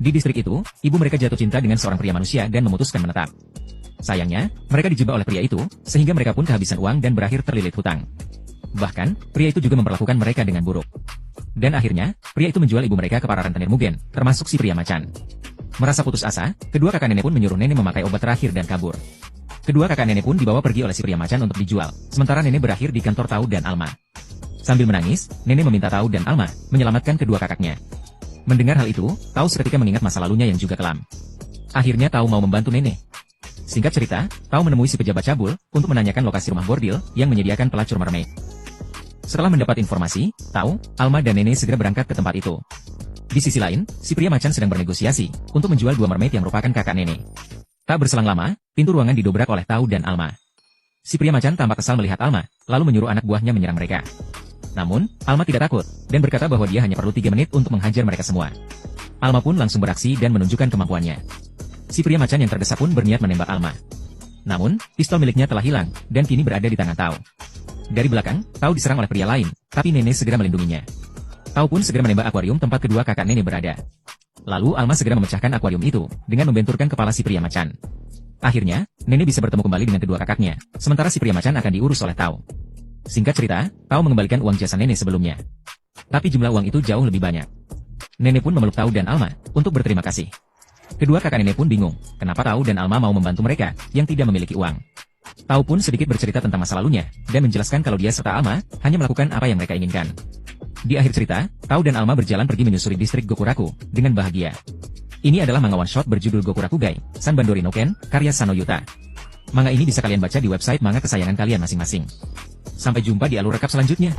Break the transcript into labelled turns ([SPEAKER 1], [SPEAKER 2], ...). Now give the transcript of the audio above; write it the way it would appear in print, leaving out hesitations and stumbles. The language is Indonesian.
[SPEAKER 1] Di distrik itu, ibu mereka jatuh cinta dengan seorang pria manusia dan memutuskan menetap. Sayangnya, mereka dijebak oleh pria itu, sehingga mereka pun kehabisan uang dan berakhir terlilit hutang. Bahkan, pria itu juga memperlakukan mereka dengan buruk. Dan akhirnya, pria itu menjual ibu mereka ke para rentenir Mugen, termasuk si pria macan. Merasa putus asa, kedua kakak nenek pun menyuruh nenek memakai obat terakhir dan kabur. Kedua kakak nenek pun dibawa pergi oleh si pria macan untuk dijual, sementara nenek berakhir di kantor Tau dan Alma. Sambil menangis, nenek meminta Tau dan Alma menyelamatkan kedua kakaknya. Mendengar hal itu, Tau seketika mengingat masa lalunya yang juga kelam. Akhirnya Tau mau membantu nenek. Singkat cerita, Tau menemui si pejabat cabul untuk menanyakan lokasi rumah bordil yang menyediakan pelacur mermaid. Setelah mendapat informasi, Tau, Alma dan nenek segera berangkat ke tempat itu. Di sisi lain, si pria macan sedang bernegosiasi untuk menjual dua mermaid yang merupakan kakak nenek. Tak berselang lama, pintu ruangan didobrak oleh Tau dan Alma. Si pria macan tampak kesal melihat Alma, lalu menyuruh anak buahnya menyerang mereka. Namun, Alma tidak takut, dan berkata bahwa dia hanya perlu 3 menit untuk menghajar mereka semua. Alma pun langsung beraksi dan menunjukkan kemampuannya. Si pria macan yang tergesa pun berniat menembak Alma. Namun, pistol miliknya telah hilang, dan kini berada di tangan Tau. Dari belakang, Tau diserang oleh pria lain, tapi nenek segera melindunginya. Tau pun segera menembak akuarium tempat kedua kakak nenek berada. Lalu Alma segera memecahkan akuarium itu, dengan membenturkan kepala si pria macan. Akhirnya, nenek bisa bertemu kembali dengan kedua kakaknya, sementara si pria macan akan diurus oleh Tau. Singkat cerita, Tau mengembalikan uang jasa nenek sebelumnya. Tapi jumlah uang itu jauh lebih banyak. Nenek pun memeluk Tau dan Alma untuk berterima kasih. Kedua kakak nenek pun bingung, kenapa Tau dan Alma mau membantu mereka yang tidak memiliki uang. Tau pun sedikit bercerita tentang masa lalunya, dan menjelaskan kalau dia serta Alma hanya melakukan apa yang mereka inginkan. Di akhir cerita, Tau dan Alma berjalan pergi menyusuri distrik Gokuraku dengan bahagia. Ini adalah manga one shot berjudul Gokurakugai, Sanbandori no Ken, karya Sano Yuta. Manga ini bisa kalian baca di website manga kesayangan kalian masing-masing. Sampai jumpa di alur rekap selanjutnya.